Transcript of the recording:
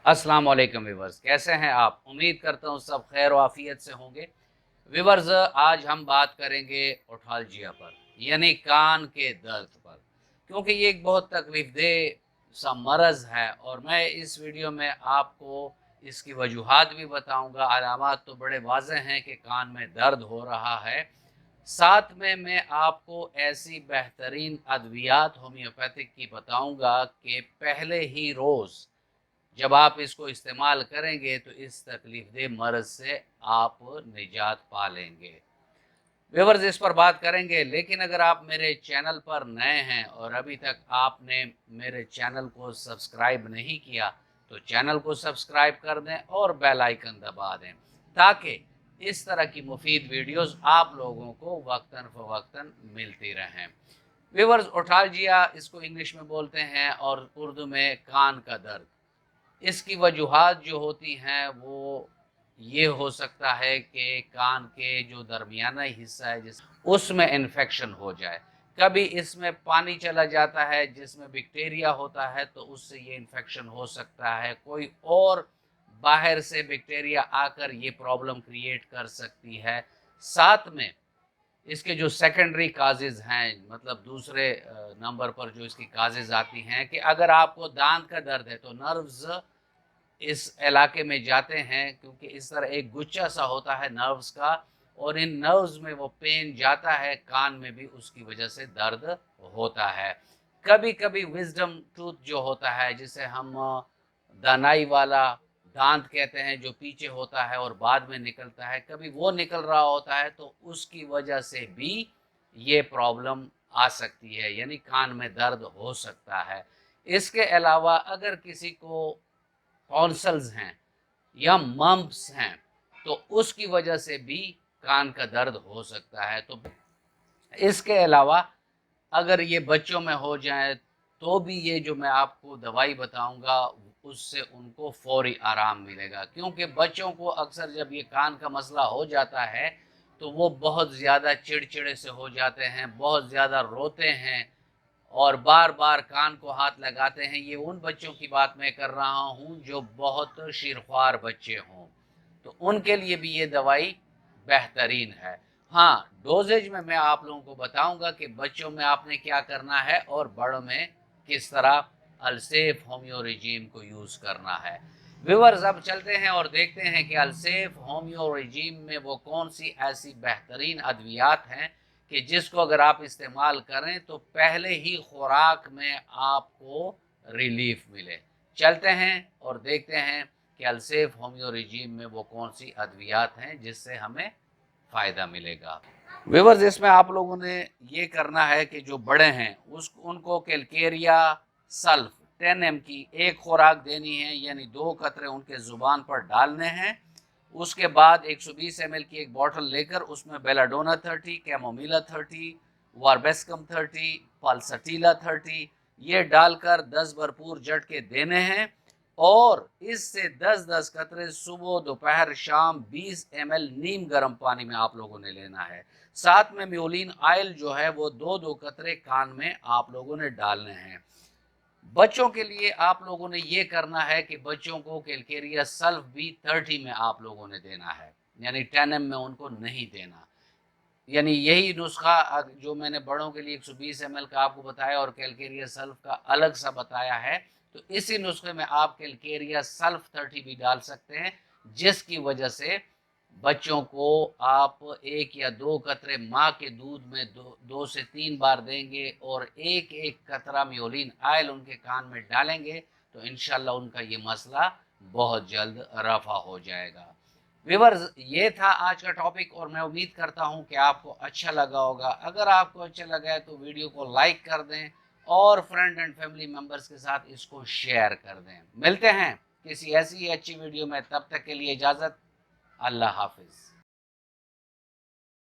अस्सलाम वालेकुम व्यूवर्स, कैसे हैं आप? उम्मीद करता हूँ सब खैर और आफियत से होंगे। व्यूवर्स, आज हम बात करेंगे ओठालजिया पर, यानी कान के दर्द पर, क्योंकि ये एक बहुत तकलीफदेह सा मरज़ है और मैं इस वीडियो में आपको इसकी वजूहात भी बताऊंगा। अलामात तो बड़े वाज़ेह हैं कि कान में दर्द हो रहा है। साथ में मैं आपको ऐसी बेहतरीन अद्वियात होम्योपैथिक की बताऊंगा कि पहले ही रोज़ जब आप इसको इस्तेमाल करेंगे तो इस तकलीफदेह मर्ज से आप निजात पा लेंगे। व्यूअर्स, इस पर बात करेंगे, लेकिन अगर आप मेरे चैनल पर नए हैं और अभी तक आपने मेरे चैनल को सब्सक्राइब नहीं किया तो चैनल को सब्सक्राइब कर दें और बेल आइकन दबा दें ताकि इस तरह की मुफीद वीडियोस आप लोगों को वक्तन फ़वक्तन मिलती रहें। व्यूअर्स, ओठालजिया इसको इंग्लिश में बोलते हैं और उर्दू में कान का दर्द। इसकी वजूहात जो होती हैं वो ये हो सकता है कि कान के जो दरमियाना हिस्सा है उसमें इन्फेक्शन हो जाए। कभी इसमें पानी चला जाता है जिसमें बैक्टीरिया होता है तो उससे ये इन्फेक्शन हो सकता है। कोई और बाहर से बैक्टीरिया आकर ये प्रॉब्लम क्रिएट कर सकती है। साथ में इसके जो सेकेंडरी काजेज़ हैं, मतलब दूसरे नंबर पर जो इसकी काजेज़ आती हैं कि अगर आपको दांत का दर्द है तो नर्व्स इस इलाके में जाते हैं, क्योंकि इस तरह एक गुच्छा सा होता है नर्व्स का और इन नर्व्स में वो पेन जाता है, कान में भी उसकी वजह से दर्द होता है। कभी कभी विजडम टूथ जो होता है जिसे हम दानाई वाला दांत कहते हैं, जो पीछे होता है और बाद में निकलता है, कभी वो निकल रहा होता है तो उसकी वजह से भी ये प्रॉब्लम आ सकती है, यानी कान में दर्द हो सकता है। इसके अलावा अगर किसी को टॉन्सिल्स हैं या मम्प्स हैं तो उसकी वजह से भी कान का दर्द हो सकता है। तो इसके अलावा अगर ये बच्चों में हो जाए तो भी ये जो मैं आपको दवाई बताऊंगा उससे उनको फौरी आराम मिलेगा, क्योंकि बच्चों को अक्सर जब ये कान का मसला हो जाता है तो वो बहुत ज़्यादा चिड़चिड़े से हो जाते हैं, बहुत ज़्यादा रोते हैं और बार बार कान को हाथ लगाते हैं। ये उन बच्चों की बात मैं कर रहा हूँ जो बहुत शीरख्वार बच्चे हों, तो उनके लिए भी ये दवाई बेहतरीन है। हाँ, डोजेज में मैं आप लोगों को बताऊंगा कि बच्चों में आपने क्या करना है और बड़ों में किस तरह अलसेफ होम्यो रिजीम को यूज़ करना है। व्यूअर्स, अब चलते हैं और देखते हैं कि अलसेफ होम्यो रिजीम में वो कौन सी ऐसी बेहतरीन अद्वियात हैं कि जिसको अगर आप इस्तेमाल करें तो पहले ही खुराक में आपको रिलीफ मिले। चलते हैं और देखते हैं कि अलसेफ होम्यो रिजीम में वो कौन सी अद्वियात हैं जिससे हमें फ़ायदा मिलेगा। व्यूअर्स, इसमें आप लोगों ने ये करना है कि जो बड़े हैं उनको कैलकेरिया सल्फ 10 mg की एक खुराक देनी है, यानी 2 कतरे उनके ज़ुबान पर डालने हैं। उसके बाद 120 ml की एक बॉटल लेकर उसमें बेलाडोना 30, कैमोमिला 30, वार्बेस्कम 30, पल्सटीला 30 ये डालकर 10 भरपूर झटके देने हैं और इससे 10-10 कतरे सुबह दोपहर शाम 20 ml नीम गर्म पानी में आप लोगों ने लेना है। साथ में म्योलिन ऑयल जो है वो 2-2 कतरे कान में आप लोगों ने डालने हैं। बच्चों के लिए आप लोगों ने ये करना है कि बच्चों को कैलकेरिया सल्फ भी 30 में आप लोगों ने देना है, यानी 10 ml में उनको नहीं देना। यानी यही नुस्खा जो मैंने बड़ों के लिए 120 ml का आपको बताया और कैलकेरिया सल्फ का अलग सा बताया है, तो इसी नुस्खे में आप कैलकेरिया सल्फ 30 भी डाल सकते हैं, जिसकी वजह से बच्चों को आप 1 या 2 कतरे माँ के दूध में 2 से 3 बार देंगे और एक एक कतरा म्योलिन ऑयल उनके कान में डालेंगे तो इंशाल्लाह उनका ये मसला बहुत जल्द रफा हो जाएगा। व्यूअर्स, ये था आज का टॉपिक और मैं उम्मीद करता हूँ कि आपको अच्छा लगा होगा। अगर आपको अच्छा लगा है तो वीडियो को लाइक कर दें और फ्रेंड एंड फैमिली मेम्बर्स के साथ इसको शेयर कर दें। मिलते हैं किसी ऐसी ही अच्छी वीडियो में, तब तक के लिए इजाज़त। अल्लाह हाफिज़।